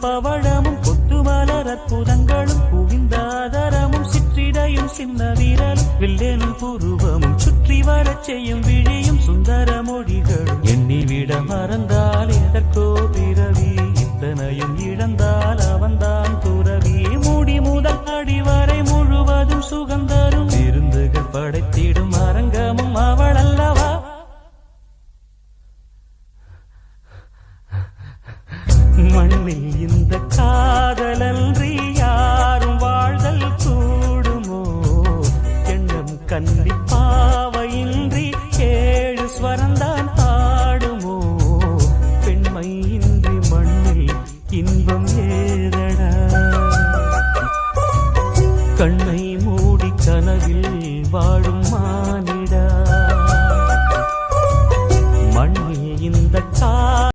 பவழமும் கொத்து மலர் அற்புதங்களும் குவிந்தாதரமும் சிற்றிடையும் சின்ன வீரலும் வில்லேனும் புருவமும் சுற்றி வரச் செய்யும் விழியும் சுந்தர மொழிகளும் எண்ணிவிட மறந்தால் எதற்கோ பிறவி இத்தனையும் இழந்தால் அவன்தான் துறவி மூடி முதல் அடிவரை முழுவதும் சுகந்தரும் விருந்துகள் படைத்திடும் அரங்கமும் அவள் அல்லவா மண்ணில் இந்த காதலல்